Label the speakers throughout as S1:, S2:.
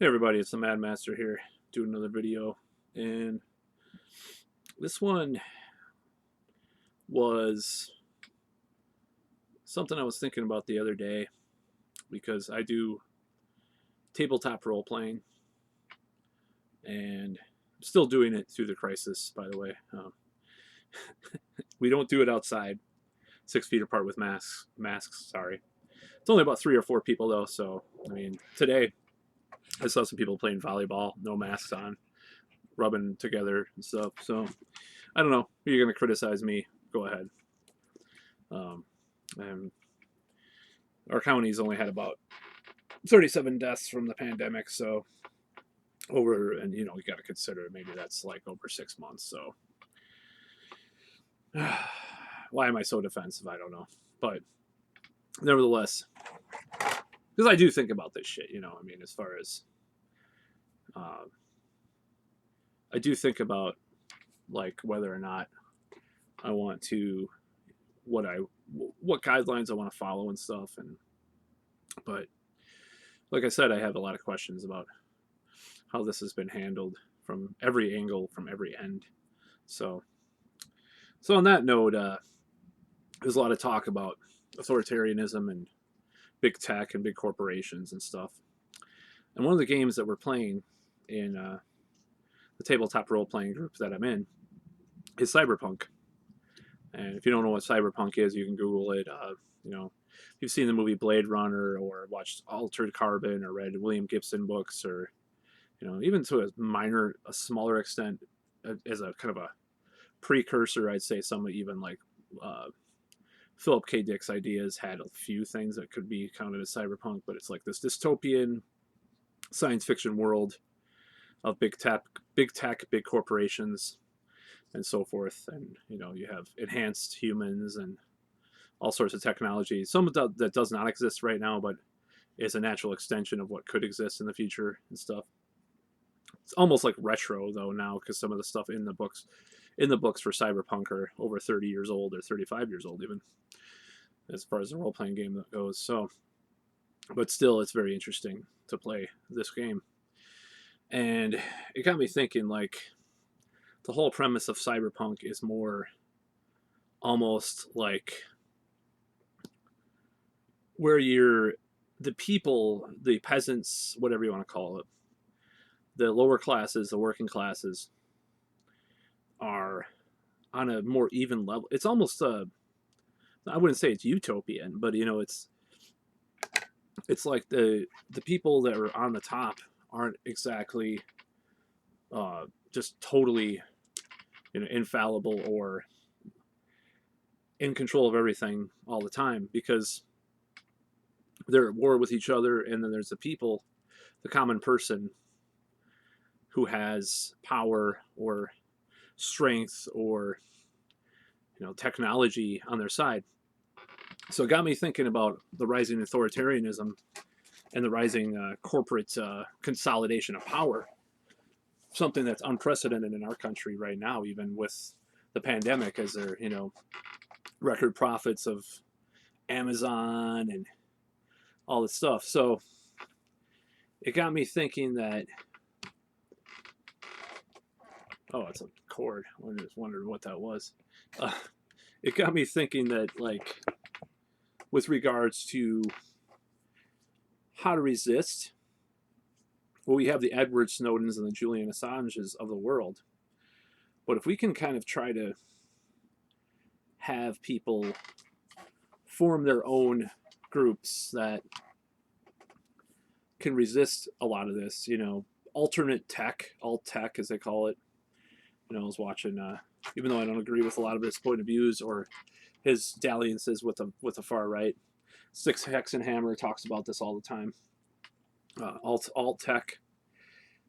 S1: Hey everybody, it's the Mad Master here, doing another video, and this one was something I was thinking about the other day because I do tabletop role playing, and I'm still doing it through the crisis. By the way, we don't do it outside, 6 feet apart with masks. Masks, sorry. It's only about 3 or 4 people though, so I mean, today I saw some people playing volleyball, no masks on, rubbing together and stuff. So I don't know. You're gonna criticize me? Go ahead. Um, and our county's only had about 37 deaths from the pandemic, so and you got to consider maybe that's like over 6 months. So why am I so defensive? I don't know, but nevertheless, because I do think about this shit. I mean, as far as uh, I do think about like whether or not I want to what guidelines I want to follow and stuff, and but like I said, I have a lot of questions about how this has been handled from every angle, from every end. So, so on that note, there's a lot of talk about authoritarianism and big tech and big corporations and stuff. And one of the games that we're playing in the tabletop role playing group that I'm in is Cyberpunk. And if you don't know what Cyberpunk is, you can Google it. If you've seen the movie Blade Runner or watched Altered Carbon or read William Gibson books, or even to a smaller extent, as a kind of a precursor, I'd say some even like Philip K. Dick's ideas had a few things that could be counted as cyberpunk, but it's like this dystopian science fiction world of big tech, big corporations, and so forth. And you have enhanced humans and all sorts of technology. Some of that does not exist right now, but is a natural extension of what could exist in the future and stuff. It's almost like retro though now, because some of the stuff in the books for Cyberpunk are over 30 years old or 35 years old even, as far as the role playing game that goes. So, but still, it's very interesting to play this game, and it got me thinking. Like, the whole premise of Cyberpunk is more almost like where the people, the peasants, whatever you want to call it, the lower classes, the working classes, are on a more even level. It's almost I wouldn't say it's utopian, but it's like the people that are on the top aren't exactly just totally infallible or in control of everything all the time, because they're at war with each other, and then there's the people, the common person, who has power or strength or technology on their side. So it got me thinking about the rising authoritarianism and the rising corporate consolidation of power, something that's unprecedented in our country right now, even with the pandemic, as there record profits of Amazon and all this stuff. So it got me thinking that, oh, it's a cord. I just wondered what that was. It got me thinking that, like, with regards to how to resist, well, we have the Edward Snowdens and the Julian Assanges of the world. But if we can kind of try to have people form their own groups that can resist a lot of this, alternate tech, alt tech as they call it. I was watching, even though I don't agree with a lot of his point of views or his dalliances with the far right. Six Hexenhammer talks about this all the time. Alt tech,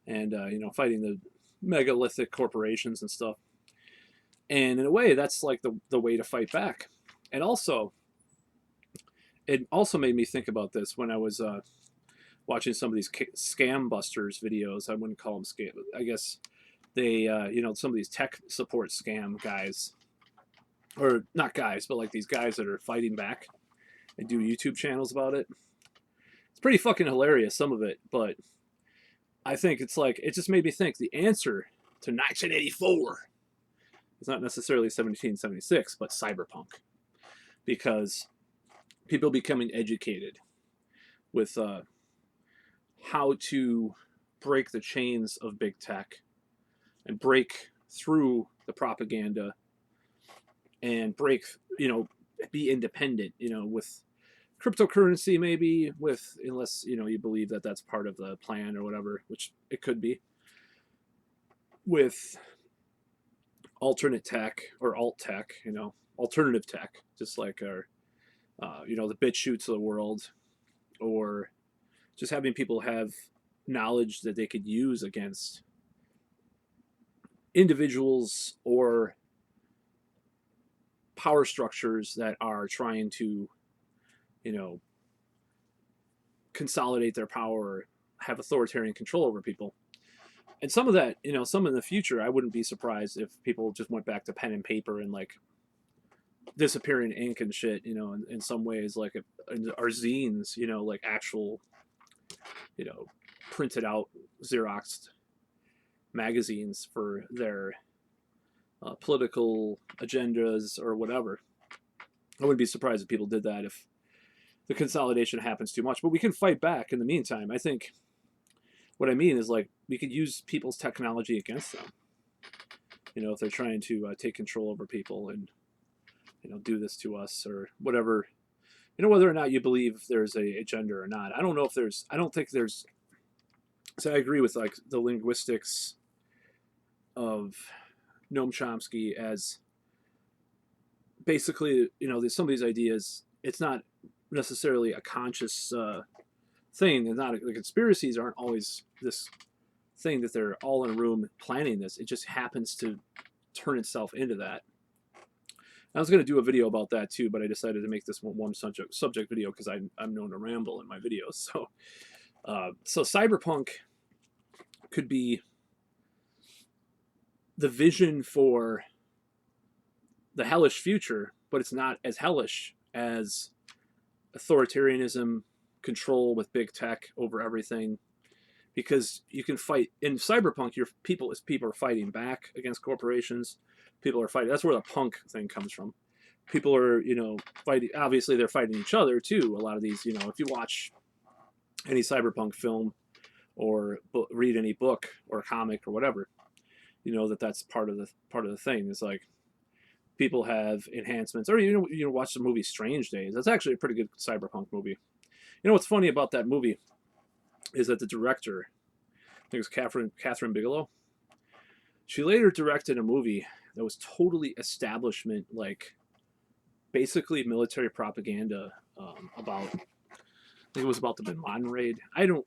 S1: and fighting the megalithic corporations and stuff. And in a way, that's like the way to fight back. And also, it also made me think about this when I was watching some of these scam busters videos. I wouldn't call them scam. I guess they, some of these tech support scam guys, or not guys, but like these guys that are fighting back and do YouTube channels about it. It's pretty fucking hilarious, some of it, but I think it's like, it just made me think the answer to 1984 is not necessarily 1776, but cyberpunk, because people becoming educated with how to break the chains of big tech and break through the propaganda and break, be independent, with cryptocurrency, maybe, with, unless, you believe that that's part of the plan or whatever, which it could be, with alternate tech or alt tech, alternative tech, just like our, the BitChutes of the world, or just having people have knowledge that they could use against individuals or power structures that are trying to, you know, consolidate their power or have authoritarian control over people. And some of that, some in the future, I wouldn't be surprised if people just went back to pen and paper and like disappearing ink and shit, in some ways, like our zines, like actual, you know, printed out, Xeroxed magazines for their political agendas or whatever. I wouldn't be surprised if people did that if the consolidation happens too much. But we can fight back in the meantime. I think what I mean is, like, we could use people's technology against them. If they're trying to take control over people and do this to us or whatever. Whether or not you believe there's a agenda or not. I don't know if there's. I don't think there's. So I agree with like the linguistics of Noam Chomsky as basically, there's some of these ideas. It's not necessarily a conscious thing. And not the conspiracies aren't always this thing that they're all in a room planning this. It just happens to turn itself into that. I was going to do a video about that too, but I decided to make this one subject video because I'm known to ramble in my videos. So cyberpunk could be the vision for the hellish future, but it's not as hellish as authoritarianism, control with big tech over everything. Because you can fight in cyberpunk, people are fighting back against corporations. People are fighting. That's where the punk thing comes from. People are, fighting. Obviously, they're fighting each other too. A lot of these, if you watch any cyberpunk film or read any book or comic or whatever, that's part of the thing. It's like people have enhancements, or watch the movie Strange Days. That's actually a pretty good cyberpunk movie. What's funny about that movie is that the director, I think it was Catherine Bigelow, she later directed a movie that was totally establishment, like basically military propaganda about, I think it was about the Bin Laden raid. I don't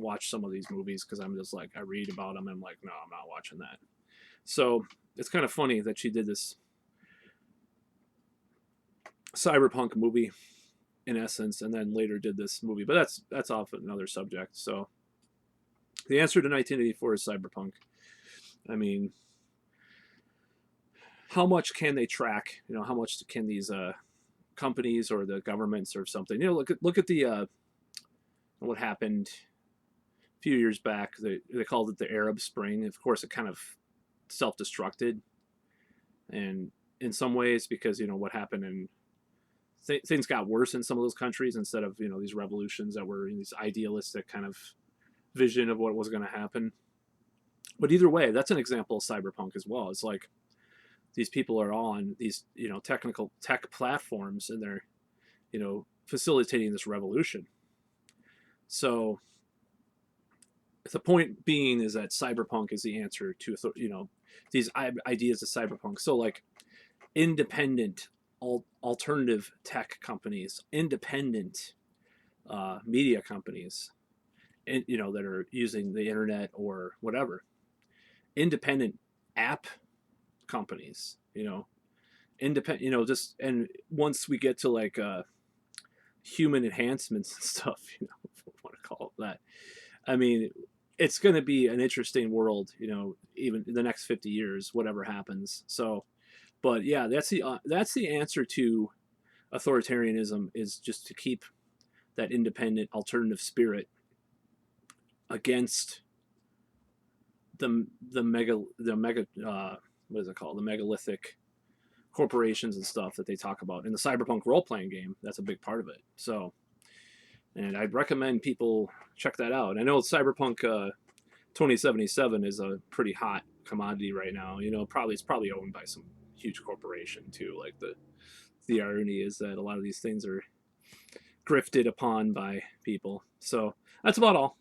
S1: watch some of these movies because I'm just like, I read about them and I'm like, no, I'm not watching that. So it's kind of funny that she did this cyberpunk movie in essence, and then later did this movie. But that's off another subject. So the answer to 1984 is cyberpunk. I mean, how much can they track? How much can these companies or the governments or something? Look at the what happened a few years back. They called it the Arab Spring. Of course, it kind of self-destructed, and in some ways because what happened in things got worse in some of those countries instead of these revolutions that were in this idealistic kind of vision of what was going to happen. But either way, that's an example of cyberpunk as well. It's like these people are on these technical tech platforms and they're facilitating this revolution. So the point being is that cyberpunk is the answer to these ideas of cyberpunk. So like independent alternative tech companies, independent media companies, and that are using the internet or whatever, independent app companies, independent, just, and once we get to like human enhancements and stuff, if you want to call it that, I mean, it's going to be an interesting world, even in the next 50 years, whatever happens. So, but yeah, that's the answer to authoritarianism, is just to keep that independent alternative spirit against the mega what is it called, the megalithic corporations and stuff that they talk about in the Cyberpunk role playing game. That's a big part of it. So, and I'd recommend people check that out. I know Cyberpunk 2077 is a pretty hot commodity right now. You know, probably it's probably owned by some huge corporation too. Like the irony is that a lot of these things are grifted upon by people. So that's about all.